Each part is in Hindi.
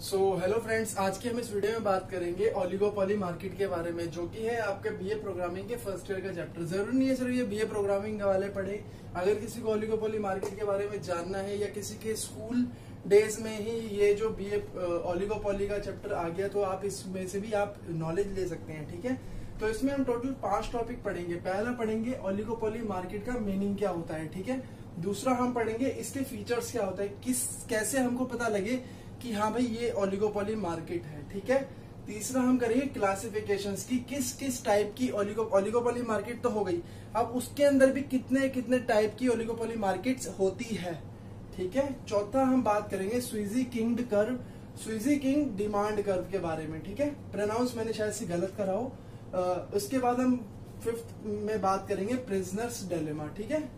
हेलो फ्रेंड्स, आज की हम इस वीडियो में बात करेंगे ओलिगोपोली मार्केट के बारे में, जो कि है आपके बीए प्रोग्रामिंग के फर्स्ट ईयर का चैप्टर। जरूरी नहीं है सिर्फ ये बीए प्रोग्रामिंग वाले पढ़े। अगर किसी को ओलिगोपोली मार्केट के बारे में जानना है या किसी के स्कूल डेज में ही ये जो बीए ओलिगोपोली का चैप्टर आ गया, तो आप इसमें से भी आप नॉलेज ले सकते हैं। ठीक है, तो इसमें हम टोटल 5 टॉपिक पढ़ेंगे। पहला पढ़ेंगे ओलिगोपोली मार्केट का मीनिंग क्या होता है। ठीक है, दूसरा हम पढ़ेंगे इसके फीचर्स क्या होता है, कैसे हमको पता लगे कि हाँ भाई ये ओलिगोपोली मार्केट है। ठीक है, तीसरा हम करेंगे क्लासिफिकेशंस की, किस किस टाइप की ओलिगोपोली मार्केट तो हो गई, अब उसके अंदर भी कितने कितने टाइप की ओलिगोपोली मार्केट्स होती है। ठीक है, चौथा हम बात करेंगे Sweezy kinked curve, Sweezy kinked demand curve के बारे में। ठीक है, प्रोनाउंस मैंने शायद से गलत करा हो। उसके बाद हम 5th में बात करेंगे प्रिजनर्स डिलेमा। ठीक है,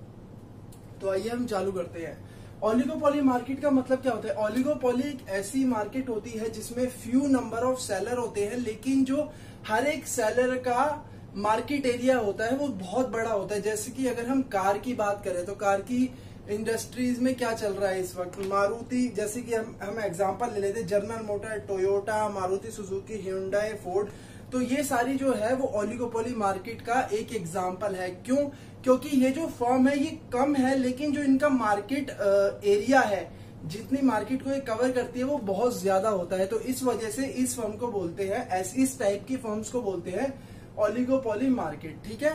तो आइए हम चालू करते हैं। ओलिगोपोली मार्केट का मतलब क्या होता है। ओलिगोपोली एक ऐसी मार्केट होती है जिसमें फ्यू नंबर ऑफ सेलर होते हैं, लेकिन जो हर एक सेलर का मार्केट एरिया होता है वो बहुत बड़ा होता है। जैसे कि अगर हम कार की बात करें तो कार की इंडस्ट्रीज में क्या चल रहा है इस वक्त, मारुति, जैसे कि हम एग्जांपल ले लेते हैं, general motor, Toyota, Maruti Suzuki, Hyundai, Ford, तो ये सारी जो है वो ओलिगोपोली मार्केट का एक एग्जांपल है। क्यों? क्योंकि ये जो फर्म है ये कम है, लेकिन जो इनका मार्केट एरिया है, जितनी मार्केट को ये कवर करती है वो बहुत ज्यादा होता है। तो इस वजह से इस फर्म को बोलते हैं, इस टाइप की फर्म्स को बोलते हैं ओलिगोपोली मार्केट। ठीक है,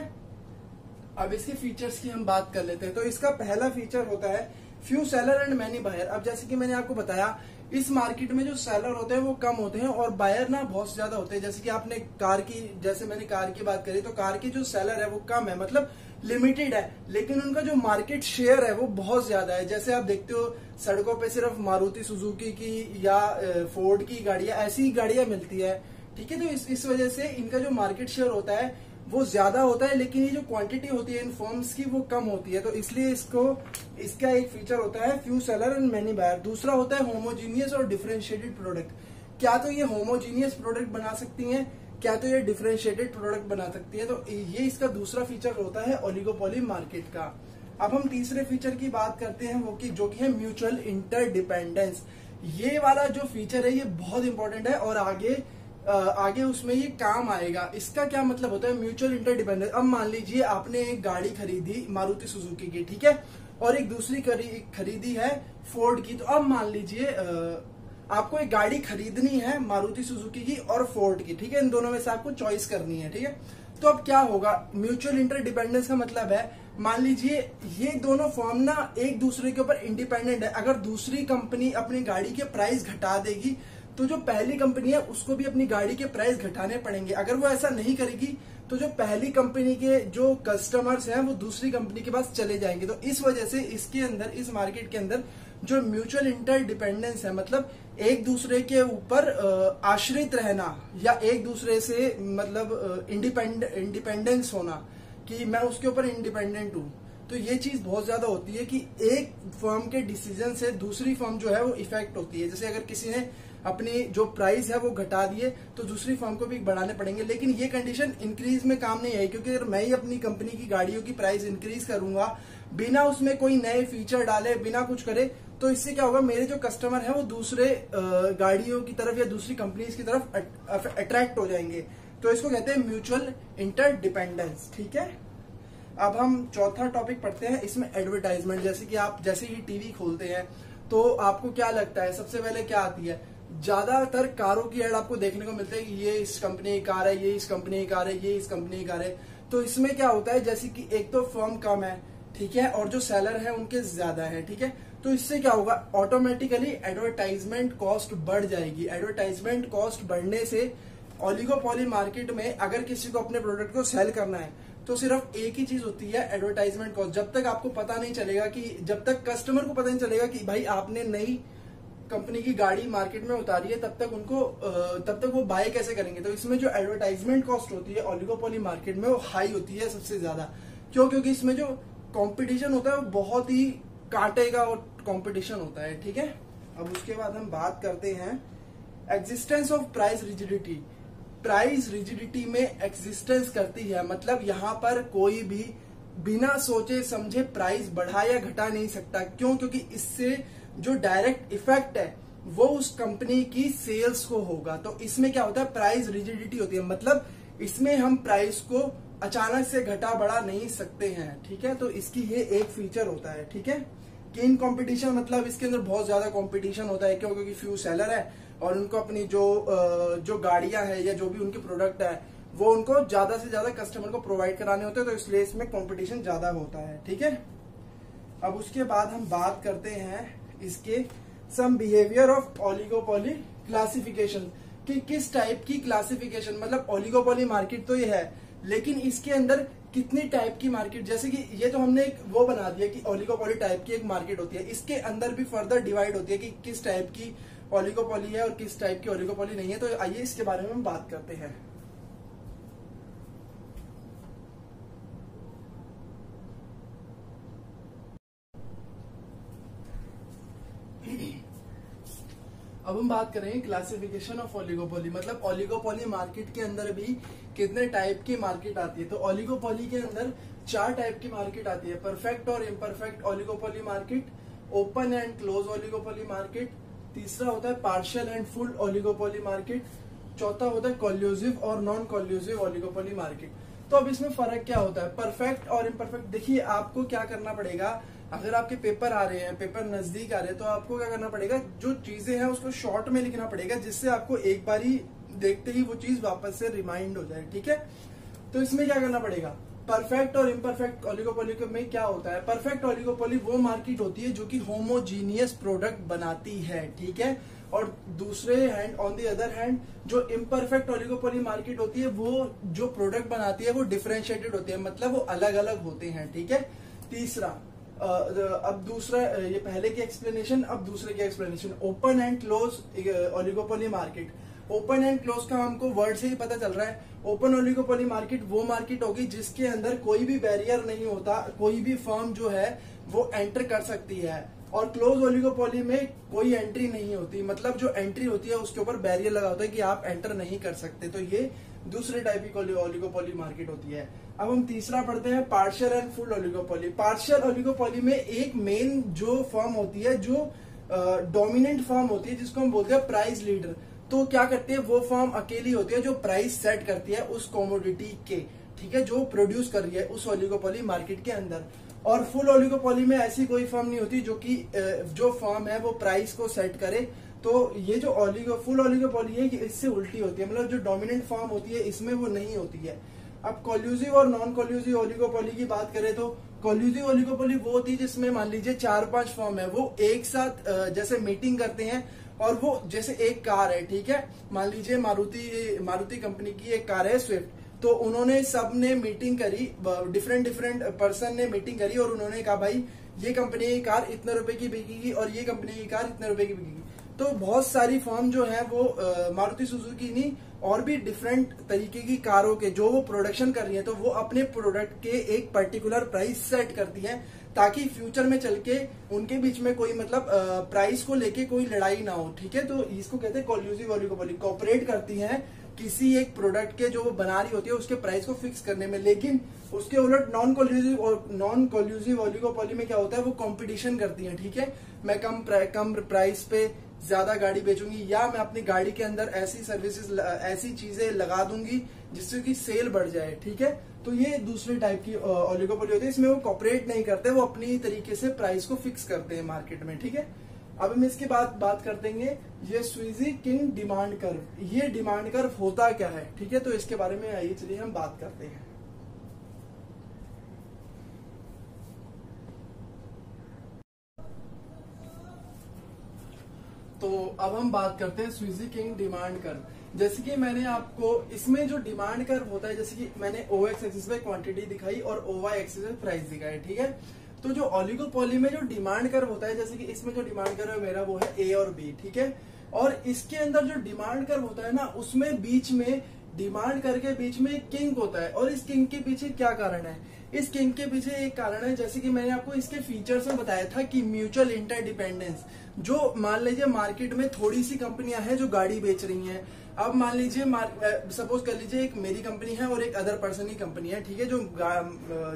अब इसके फीचर्स की हम बात कर लेते हैं। तो इसका पहला फीचर होता है few seller and many buyer. अब जैसे कि मैंने आपको बताया, इस मार्केट में जो सेलर होते हैं वो कम होते हैं और बायर ना बहुत ज्यादा होते हैं। जैसे कि आपने कार की, जैसे मैंने कार की बात करी, तो कार की जो सेलर है वो कम है, मतलब लिमिटेड है, लेकिन उनका जो मार्केट शेयर है वो बहुत ज्यादा है। जैसे आप देखते हो सड़कों पे सिर्फ मारुति सुजुकी की या फोर्ड की गाड़ियां, ऐसी गाड़ियां मिलती है। ठीक है, तो इस वजह से इनका जो मार्केट शेयर होता है वो ज्यादा होता है, लेकिन ये जो क्वांटिटी होती है इन फर्म्स की वो कम होती है। तो इसलिए इसका एक फीचर होता है few seller and many buyer. दूसरा होता है होमोजीनियस और डिफरेंशिएटेड प्रोडक्ट। क्या तो ये होमोजीनियस प्रोडक्ट बना सकती हैं, क्या तो ये डिफरेंशिएटेड प्रोडक्ट बना सकती है। तो ये इसका दूसरा फीचर होता है ओलिगोपोली मार्केट का। अब हम तीसरे फीचर की बात करते हैं, वो जो कि है म्यूचुअल इंटरडिपेंडेंस। ये वाला जो फीचर है ये बहुत इंपॉर्टेंट है और आगे उसमें ये काम आएगा। इसका क्या मतलब होता है म्यूचुअल इंटरडिपेंडेंस। अब मान लीजिए आपने एक गाड़ी खरीदी मारुति सुजुकी की, ठीक है, और एक दूसरी खरीदी है फोर्ड की। तो अब मान लीजिए आपको एक गाड़ी खरीदनी है मारुति सुजुकी की और फोर्ड की। ठीक है, इन दोनों में से आपको चॉइस करनी है। ठीक है, तो अब क्या होगा, म्यूचुअल इंटरडिपेंडेंस का मतलब है, मान लीजिए ये दोनों फर्म ना एक दूसरे के ऊपर इंडिपेंडेंट है। अगर दूसरी कंपनी अपनी गाड़ी के प्राइस घटा देगी तो जो पहली कंपनी है उसको भी अपनी गाड़ी के प्राइस घटाने पड़ेंगे। अगर वो ऐसा नहीं करेगी तो जो पहली कंपनी के जो कस्टमर्स हैं वो दूसरी कंपनी के पास चले जाएंगे। तो इस वजह से इसके अंदर, इस मार्केट के अंदर जो म्यूचुअल इंटरडिपेंडेंस है, मतलब एक दूसरे के ऊपर आश्रित रहना या एक दूसरे से मतलब इंडिपेंडेंस होना कि मैं उसके ऊपर इंडिपेंडेंट हूं, तो ये चीज बहुत ज्यादा होती है कि एक फर्म के डिसीजन से दूसरी फर्म जो है वो इफेक्ट होती है। जैसे अगर किसी ने अपनी जो प्राइस है वो घटा दिए तो दूसरी फर्म को भी बढ़ाने पड़ेंगे, लेकिन ये कंडीशन इंक्रीज में काम नहीं आई, क्योंकि अगर मैं ही अपनी कंपनी की गाड़ियों की प्राइस इंक्रीज करूंगा बिना उसमें कोई नए फीचर डाले, बिना कुछ करे, तो इससे क्या होगा, मेरे जो कस्टमर है वो दूसरे गाड़ियों की तरफ या दूसरी कंपनीज की तरफ अट्रैक्ट हो जाएंगे। तो इसको कहते हैं म्यूचुअल इंटरडिपेंडेंस। ठीक है, अब हम चौथा टॉपिक पढ़ते हैं, इसमें एडवर्टाइजमेंट। जैसे कि आप जैसे ही टीवी खोलते हैं तो आपको क्या लगता है, सबसे पहले क्या आती है, ज्यादातर कारों की एड आपको देखने को मिलता है कि ये इस कंपनी की कार है, ये इस कंपनी की कार है, ये इस कंपनी की कार है। तो इसमें क्या होता है, जैसे कि एक तो फर्म कम है, ठीक है, और जो सेलर है उनके ज्यादा है। ठीक है, तो इससे क्या होगा, ऑटोमेटिकली एडवर्टाइजमेंट कॉस्ट बढ़ जाएगी। एडवर्टाइजमेंट कॉस्ट बढ़ने से ओलिगोपोली मार्केट में अगर किसी को अपने प्रोडक्ट को सेल करना है तो सिर्फ एक ही चीज होती है, एडवर्टाइजमेंट कॉस्ट। जब तक आपको पता नहीं चलेगा कि, जब तक कस्टमर को पता नहीं चलेगा कि भाई आपने नई कंपनी की गाड़ी मार्केट में उतारी है, तब तक वो बाय कैसे करेंगे। तो इसमें जो एडवर्टाइजमेंट कॉस्ट होती है ओलिगोपोली मार्केट में वो हाई होती है सबसे ज्यादा। क्यों? क्योंकि इसमें जो कंपटीशन होता है वो बहुत ही कांटे का कंपटीशन होता है। ठीक है, अब उसके बाद हम बात करते हैं existence of price rigidity. Price rigidity में एग्जिस्टेंस करती है, मतलब यहाँ पर कोई भी बिना सोचे समझे प्राइस बढ़ा या घटा नहीं सकता। क्यों? क्योंकि इससे जो डायरेक्ट इफेक्ट है वो उस कंपनी की सेल्स को होगा। तो इसमें क्या होता है, प्राइस रिजिडिटी होती है, मतलब इसमें हम प्राइस को अचानक से घटा बढ़ा नहीं सकते हैं, ठीक है। तो इसकी ये एक फीचर होता है, ठीक है। कि इन कंपटीशन मतलब इसके अंदर बहुत ज्यादा कंपटीशन होता है, क्यों? क्योंकि फ्यू सेलर है और उनको अपनी जो गाड़ियां है या जो भी उनके प्रोडक्ट है वो उनको ज्यादा से ज्यादा कस्टमर को प्रोवाइड कराने होते हैं, तो इसलिए इसमें कंपटीशन ज्यादा होता है, ठीक है। अब उसके बाद हम बात करते हैं इसके सम बिहेवियर ऑफ ओलिगोपोली क्लासिफिकेशन, कि किस टाइप की क्लासिफिकेशन, मतलब ओलिगोपोली मार्केट तो ये है, लेकिन इसके अंदर कितनी टाइप की मार्केट, जैसे कि ये तो हमने एक वो बना दिया कि ओलिगोपोली टाइप की एक मार्केट होती है, इसके अंदर भी फर्दर डिवाइड होती है कि किस टाइप की ओलिगोपोली है और किस टाइप की ओलिगोपोली नहीं है। तो आइए इसके बारे में हम बात करते हैं। अब हम बात करेंगे क्लासिफिकेशन ऑफ ओलिगोपोली, मतलब ओलिगोपोली मार्केट के अंदर भी कितने टाइप की मार्केट आती है। तो ओलिगोपोली के अंदर 4 टाइप की मार्केट आती है, परफेक्ट और imperfect oligopoly market, open and close oligopoly market, तीसरा होता है partial and full oligopoly market, चौथा होता है कोल्यूसिव और नॉन कोल्यूसिव ओलिगोपोली मार्केट। तो अब इसमें फर्क क्या होता है, परफेक्ट और इम्परफेक्ट? देखिए आपको क्या करना पड़ेगा, अगर आपके पेपर आ रहे हैं, पेपर नजदीक आ रहे हैं, तो आपको क्या करना पड़ेगा, जो चीजें हैं उसको शॉर्ट में लिखना पड़ेगा, जिससे आपको एक बार ही देखते ही वो चीज वापस से रिमाइंड हो जाए, ठीक है। तो इसमें क्या करना पड़ेगा, परफेक्ट और इम्परफेक्ट ओलिगोपोली में क्या होता है, परफेक्ट ओलिगोपोली वो मार्केट होती है जो कि होमोजीनियस प्रोडक्ट बनाती है, ठीक है। और दूसरे hand, on the other hand, जो इम्परफेक्ट ओलिगोपोली मार्केट होती है वो जो प्रोडक्ट बनाती है वो डिफरेंशिएटेड होती है, मतलब वो अलग अलग होते हैं, ठीक है। तीसरा, अब दूसरा, ये पहले की एक्सप्लेनेशन, अब दूसरे की explanation, open and close oligopoly market. Open and close का हमको वर्ड से ही पता चल रहा है, ओपन ओलिगोपोली मार्केट वो मार्केट होगी जिसके अंदर कोई भी बैरियर नहीं होता, कोई भी फर्म जो है वो एंटर कर सकती है। और क्लोज ओलिगोपोली में कोई एंट्री नहीं होती, मतलब जो एंट्री होती है उसके ऊपर बैरियर लगा होता है कि आप एंटर नहीं कर सकते। तो ये दूसरे टाइप की ओलिगोपोली मार्केट होती है। अब हम तीसरा पढ़ते हैं, partial and full oligopoly. Partial oligopoly में एक मेन जो फर्म होती है, जो डोमिनेंट फर्म होती है, जिसको हम बोलते हैं प्राइस लीडर। तो क्या करती है, वो फर्म अकेली होती है जो प्राइस सेट करती है उस कमोडिटी के, ठीक है, जो प्रोड्यूस कर रही है उस ओलिगोपोली मार्केट के अंदर। और फुल ओलिगोपोली में ऐसी कोई फर्म नहीं होती जो कि जो फर्म है वो प्राइस को सेट करे। तो ये जो फुल ओलिगोपोली है ये इससे उल्टी होती है, मतलब जो डोमिनेंट फर्म होती है इसमें वो नहीं होती है। अब कोल्यूसिव और नॉन कोल्यूसिव ओलिगोपोली की बात करें तो कोल्यूसिव ओलिगोपोली वो होती है जिसमें मान लीजिए 4-5 फर्म है, वो एक साथ जैसे मीटिंग करते हैं, और वो जैसे एक कार है, ठीक है, मान लीजिए मारुति कंपनी की एक कार है स्विफ्ट, तो उन्होंने सबने मीटिंग करी, डिफरेंट पर्सन ने मीटिंग करी और उन्होंने कहा भाई ये कंपनी की कार इतने रुपए की बिकेगी और ये कंपनी की कार इतने रुपए की बिकेगी। तो बहुत सारी फर्म जो है वो मारुति सुजुकी नहीं और भी डिफरेंट तरीके की कारों के जो वो प्रोडक्शन कर रही है, तो वो अपने प्रोडक्ट के एक पर्टिकुलर प्राइस सेट करती है ताकि फ्यूचर में चल के उनके बीच में कोई मतलब प्राइस को लेके कोई लड़ाई ना हो, ठीक है। तो इसको कहते हैं कोल्यूसिव ओलिगोपोली, कोऑपरेट करती हैं किसी एक प्रोडक्ट के जो वो बना रही होती है उसके प्राइस को फिक्स करने में। लेकिन उसके उलट नॉन कोल्यूसिव ओलिगोपोली में क्या होता है, वो कंपटीशन करती है, ठीक है, मैं कम प्राइस पे ज्यादा गाड़ी बेचूंगी, या मैं अपनी गाड़ी के अंदर ऐसी सर्विसेज ऐसी चीजें लगा दूंगी जिससे कि सेल बढ़ जाए, ठीक है। तो ये दूसरे टाइप की ओलिगोपोली होती है, इसमें वो कॉपरेट नहीं करते, वो अपनी तरीके से प्राइस को फिक्स करते हैं मार्केट में, ठीक है। अब हम इसके बाद बात करते हैं ये स्वीजी किंग डिमांड कर्व। ये डिमांड कर्व होता क्या है, ठीक है, तो इसके बारे में आइए चलिए हम बात करते हैं। तो अब हम बात करते हैं स्वीजी किंग डिमांड कर्व। जैसे कि मैंने आपको इसमें जो डिमांड कर्व होता है, जैसे कि मैंने OX एक्सिस पे क्वांटिटी दिखाई और OY एक्सिस पे प्राइस दिखाई, ठीक है। तो जो ओलिगोपोली में जो डिमांड कर्व होता है, जैसे कि इसमें जो डिमांड कर्व है मेरा वो है A और B, ठीक है। और इसके अंदर जो डिमांड कर्व होता है ना, उसमें बीच में डिमांड कर्व के बीच में एक किंग होता है। और इस किंग के पीछे क्या कारण है, इस किंग के पीछे एक कारण है, जैसे कि मैंने आपको इसके फीचर्स में बताया था कि म्यूचुअल इंटरडिपेंडेंस। जो मान लीजिए मार्केट में थोड़ी सी कंपनियां हैं जो गाड़ी बेच रही हैं, अब मान लीजिए सपोज कर लीजिए एक मेरी कंपनी है और एक अदर पर्सन की कंपनी है, ठीक है,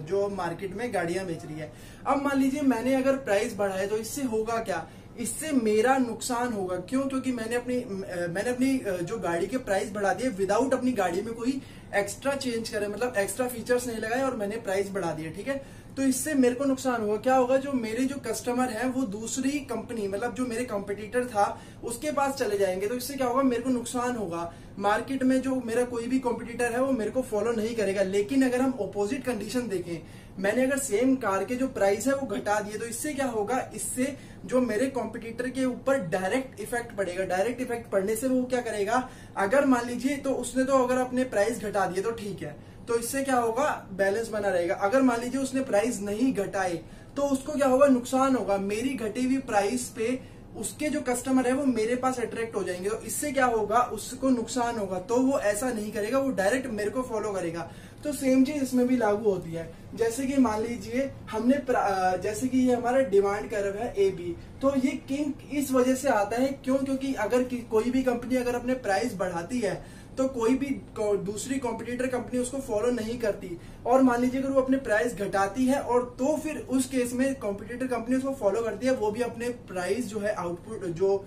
जो मार्केट में गाड़ियां बेच रही है। अब मान लीजिए मैंने अगर प्राइस बढ़ाया तो इससे होगा क्या इससे मेरा नुकसान होगा। क्यों? क्योंकि मैंने अपनी जो गाड़ी के प्राइस बढ़ा दिए विदाउट अपनी गाड़ी में कोई एक्स्ट्रा चेंज करे, मतलब एक्स्ट्रा फीचर्स नहीं लगाए और मैंने प्राइस बढ़ा दिया, ठीक है। तो इससे मेरे को नुकसान होगा। क्या होगा? जो मेरे जो कस्टमर है वो दूसरी कंपनी, मतलब जो मेरे कॉम्पिटिटर था उसके पास चले जाएंगे। तो इससे क्या होगा? मेरे को नुकसान होगा। मार्केट में जो मेरा कोई भी कॉम्पिटिटर है वो मेरे को फॉलो नहीं करेगा। लेकिन अगर हम ऑपोजिट कंडीशन देखें, मैंने अगर सेम कार के जो प्राइस है वो घटा दिए, तो इससे क्या होगा? इससे जो मेरे कॉम्पिटिटर के ऊपर डायरेक्ट इफेक्ट पड़ेगा। डायरेक्ट इफेक्ट पड़ने से वो क्या करेगा? अगर मान लीजिए तो उसने तो अगर अपने प्राइस घटा दिए तो ठीक है, तो इससे क्या होगा? बैलेंस बना रहेगा। अगर मान लीजिए उसने प्राइस नहीं घटाए तो उसको क्या होगा? नुकसान होगा। मेरी घटी हुई प्राइस पे उसके जो कस्टमर है वो मेरे पास अट्रैक्ट हो जाएंगे। तो इससे क्या होगा? उसको नुकसान होगा। तो वो ऐसा नहीं करेगा, वो डायरेक्ट मेरे को फॉलो करेगा। तो सेम चीज इसमें भी लागू होती है। जैसे कि मान लीजिए हमने जैसे कि ये हमारा डिमांड कर्व है AB, तो ये किंक इस वजह से आता है। क्यों? क्योंकि अगर कोई भी कंपनी अगर अपने प्राइस बढ़ाती है तो कोई भी दूसरी कॉम्पिटिटर कंपनी उसको फॉलो नहीं करती। और मान लीजिए अगर वो अपने प्राइस घटाती है और तो फिर उस केस में कॉम्पिटिटर कंपनी उसको फॉलो करती है, वो भी अपने प्राइस जो है आउटपुट जो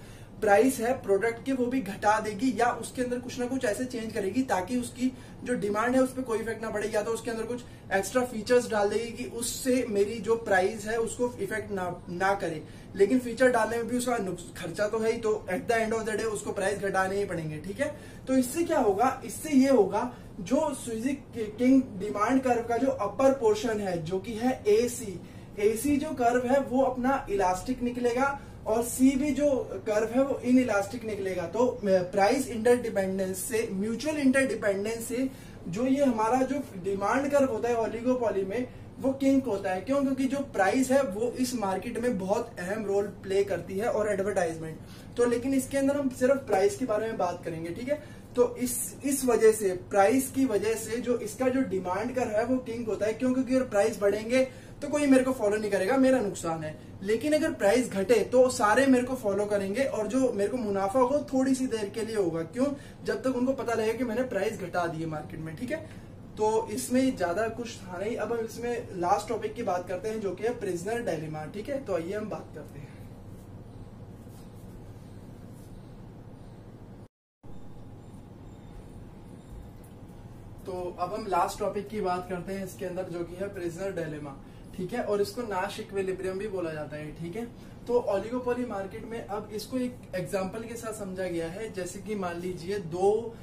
प्राइस है प्रोडक्ट के वो भी घटा देगी या उसके अंदर कुछ ना कुछ ऐसे चेंज करेगी ताकि उसकी जो डिमांड है उस पर कोई इफेक्ट ना पड़े, या तो उसके अंदर कुछ एक्स्ट्रा फीचर्स डाल देगी कि उससे मेरी जो प्राइस है उसको इफेक्ट ना करे। लेकिन फीचर डालने में भी उसका खर्चा तो है ही, तो at the end of the day उसको प्राइस घटाने ही पड़ेंगे, ठीक है। तो इससे क्या होगा? इससे ये होगा जो सुजुकी किंग डिमांड कर्व का जो अपर पोर्शन है जो कि है AC जो कर्व है वो अपना इलास्टिक निकलेगा और C भी जो कर्व है वो इन इलास्टिक निकलेगा। तो प्राइस इंटरडिपेंडेंस से, म्यूचुअल इंटरडिपेंडेंस से जो ये हमारा जो डिमांड कर्व होता है ओलिगोपॉली में वो किंक होता है। क्यों? क्योंकि जो प्राइस है वो इस मार्केट में बहुत अहम रोल प्ले करती है और एडवर्टाइजमेंट। तो लेकिन इसके अंदर हम सिर्फ प्राइस के बारे में बात करेंगे, ठीक है। तो इस वजह से, प्राइस की वजह से जो इसका जो डिमांड कर्व है वो किंक होता है। क्यों? क्योंकि अगर प्राइस बढ़ेंगे तो कोई मेरे को फॉलो नहीं करेगा, मेरा नुकसान है। लेकिन अगर प्राइस घटे तो सारे मेरे को फॉलो करेंगे और जो मेरे को मुनाफा होगा थोड़ी सी देर के लिए होगा। क्यों? जब तक उनको पता लगेगा कि मैंने प्राइस घटा दी है मार्केट में, ठीक है। तो इसमें ज्यादा कुछ था नहीं। अब हम इसमें लास्ट टॉपिक की बात करते हैं जो कि है प्रिजनर डायलेमा, ठीक है। तो आइए हम बात करते हैं। तो अब हम लास्ट टॉपिक की बात करते हैं इसके अंदर जो कि है प्रिजनर डायलेमा, ठीक है। और इसको नाश इक्विलिब्रियम भी बोला जाता है, ठीक है। तो ओलिगोपोली मार्केट में अब इसको एक एग्जांपल के साथ समझा गया है। जैसे कि मान लीजिए दो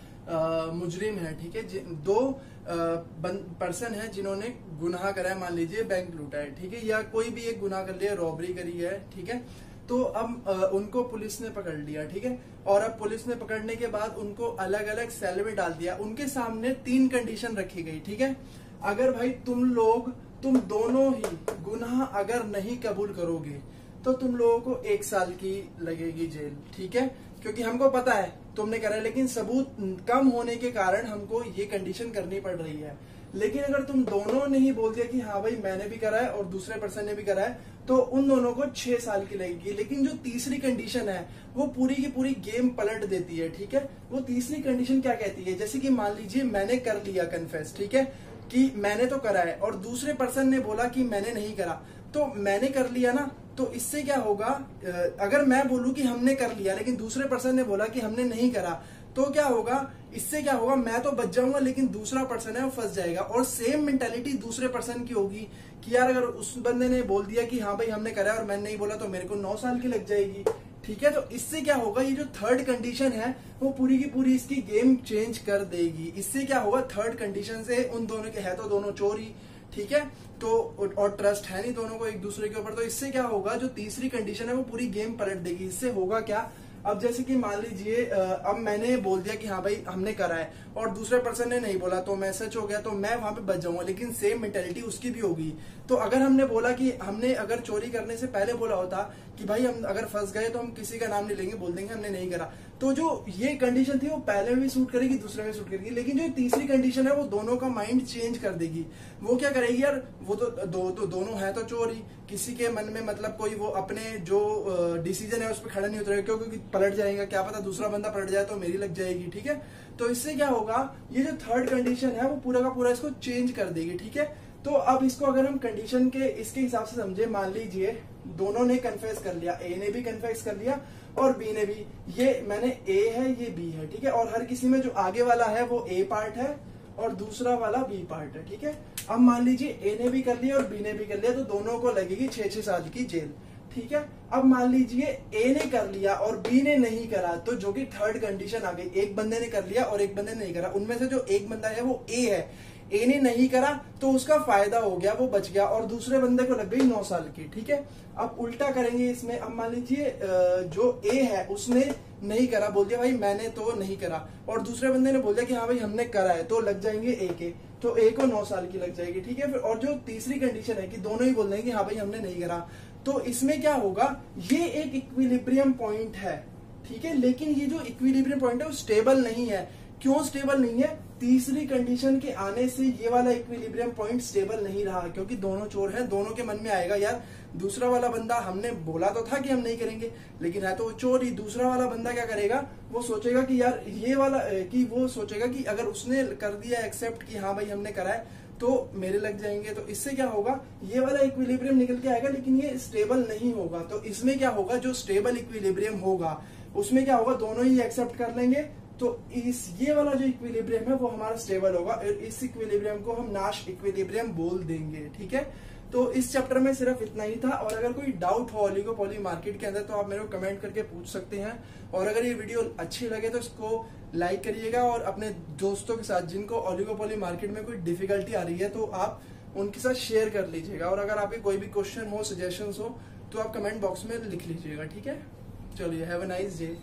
मुजरिम है, ठीक है। दो पर्सन है जिन्होंने गुनाह करा है, मान लीजिए बैंक लूटा है, ठीक है, या कोई भी एक गुनाह कर लिया, रॉबरी करी है, ठीक है। तो अब उनको पुलिस ने पकड़ लिया, ठीक है। और अब पुलिस ने पकड़ने के बाद उनको अलग अलग सेल में डाल दिया। उनके सामने 3 कंडीशन रखी गई, ठीक है। अगर भाई तुम दोनों ही गुनाह अगर नहीं कबूल करोगे तो तुम लोगों को 1 साल की लगेगी जेल, ठीक है। क्योंकि हमको पता है तुमने करा है, लेकिन सबूत कम होने के कारण हमको ये कंडीशन करनी पड़ रही है। लेकिन अगर तुम दोनों ने ही बोल दिया कि हाँ भाई मैंने भी करा है और दूसरे पर्सन ने भी करा है, तो उन दोनों को 6 साल की लगेगी। लेकिन जो तीसरी कंडीशन है वो पूरी की पूरी गेम पलट देती है, ठीक है। वो तीसरी कंडीशन क्या कहती है? जैसे कि मान लीजिए मैंने कर लिया कन्फेस, ठीक है, कि मैंने तो करा है और दूसरे पर्सन ने बोला कि मैंने नहीं करा, तो मैंने कर लिया ना। तो इससे क्या होगा? अगर मैं बोलूं कि हमने कर लिया लेकिन दूसरे पर्सन ने बोला कि हमने नहीं करा, तो क्या होगा? इससे क्या होगा? मैं तो बच जाऊंगा लेकिन दूसरा पर्सन है वो फंस जाएगा। और सेम मेंटालिटी दूसरे पर्सन की होगी कि यार अगर उस बंदे ने बोल दिया कि हाँ भाई हमने करा और मैंने नहीं बोला तो मेरे को 9 साल की लग जाएगी, ठीक है। तो इससे क्या होगा? ये जो थर्ड कंडीशन है वो पूरी की पूरी इसकी गेम चेंज कर देगी। इससे क्या होगा? थर्ड कंडीशन से उन दोनों के है तो दोनों चोर ही, ठीक है। तो और ट्रस्ट है नहीं दोनों को एक दूसरे के ऊपर। तो इससे क्या होगा? जो तीसरी कंडीशन है वो पूरी गेम पलट देगी। इससे होगा क्या? अब जैसे कि मान लीजिए अब मैंने बोल दिया कि हाँ भाई हमने करा है और दूसरे पर्सन ने नहीं बोला, तो मैं सच हो गया, तो मैं वहां पे बच जाऊंगा। लेकिन सेम मेंटालिटी उसकी भी होगी। तो अगर हमने बोला कि हमने अगर चोरी करने से पहले बोला होता कि भाई हम अगर फंस गए तो हम किसी का नाम नहीं लेंगे, बोल देंगे हमने नहीं करा, तो जो ये कंडीशन थी वो पहले में भी सूट करेगी, दूसरे में सूट करेगी। लेकिन जो तीसरी कंडीशन है वो दोनों का माइंड चेंज कर देगी। वो क्या करेगी? यार वो तो दोनों है तो चोर ही, किसी के मन में मतलब कोई वो अपने जो डिसीजन है उस पर खड़ा नहीं उतरेगा, क्योंकि पलट जाएगा, क्या पता दूसरा बंदा पलट जाए तो मेरी लग जाएगी, ठीक है। तो इससे क्या होगा? ये जो थर्ड कंडीशन है वो पूरा का पूरा इसको चेंज कर देगी, ठीक है। तो अब इसको अगर हम कंडीशन के इसके हिसाब से समझे, मान लीजिए दोनों ने कन्फेस कर लिया, ए ने भी कन्फेस कर लिया और बी ने भी। ये मैंने ए है, ये बी है, ठीक है। और हर किसी में जो आगे वाला है वो ए पार्ट है और दूसरा वाला बी पार्ट है, ठीक है। अब मान लीजिए ए ने भी कर लिया और बी ने भी कर लिया, तो दोनों को लगेगी 6-6 साल की जेल, ठीक है। अब मान लीजिए ए ने कर लिया और बी ने नहीं करा, तो जो कि थर्ड कंडीशन आ गई, एक बंदे ने कर लिया और एक बंदे ने नहीं करा, उनमें से जो एक बंदा है वो ए है, ए ने नहीं करा तो उसका फायदा हो गया, वो बच गया और दूसरे बंदे को लग गई 9 साल की, ठीक है। अब उल्टा करेंगे इसमें। अब मान लीजिए जो ए है उसने नहीं करा, बोल दिया भाई मैंने तो नहीं करा, और दूसरे बंदे ने बोल दिया कि हाँ भाई हमने करा है, तो लग जाएंगे ए के, तो ए को 9 साल की लग जाएगी, ठीक है। फिर और जो तीसरी कंडीशन है कि दोनों ही बोल देंगे कि हाँ भाई हमने नहीं करा, तो इसमें क्या होगा, ये एक इक्विलिब्रियम पॉइंट है, ठीक है। लेकिन ये जो इक्विलिब्रियम पॉइंट है वो स्टेबल नहीं है। क्यों स्टेबल नहीं है? तीसरी कंडीशन के आने से ये वाला इक्विलिब्रियम पॉइंट स्टेबल नहीं रहा, क्योंकि दोनों चोर हैं, दोनों के मन में आएगा यार दूसरा वाला बंदा, हमने बोला तो था कि हम नहीं करेंगे, लेकिन है तो वो चोर ही। दूसरा वाला बंदा क्या करेगा, वो सोचेगा कि यार ये वाला कि वो सोचेगा कि अगर उसने कर दिया एक्सेप्ट कि हाँ भाई हमने करा है तो मेरे लग जाएंगे, तो इससे क्या होगा, ये वाला इक्विलिब्रियम निकल के आएगा, लेकिन ये स्टेबल नहीं होगा। तो इसमें क्या होगा, जो स्टेबल इक्विलिब्रियम होगा उसमें क्या होगा, दोनों ही एक्सेप्ट कर लेंगे, तो इस ये वाला जो इक्विलिब्रियम है वो हमारा स्टेबल होगा, और इस इक्विलिब्रियम को हम नाश इक्विलिब्रियम बोल देंगे, ठीक है। तो इस चैप्टर में सिर्फ इतना ही था, और अगर कोई डाउट हो ओलिगोपोली मार्केट के अंदर तो आप मेरे को कमेंट करके पूछ सकते हैं। और अगर ये वीडियो अच्छी लगे तो इसको लाइक करिएगा, और अपने दोस्तों के साथ जिनको ओलिगोपोली मार्केट में कोई डिफिकल्टी आ रही है तो आप उनके साथ शेयर कर लीजिएगा। और अगर आपके कोई भी क्वेश्चन हो, सजेशंस हो, तो आप कमेंट बॉक्स में लिख लीजिएगा, ठीक है। चलिए, हैव अ नाइस डे।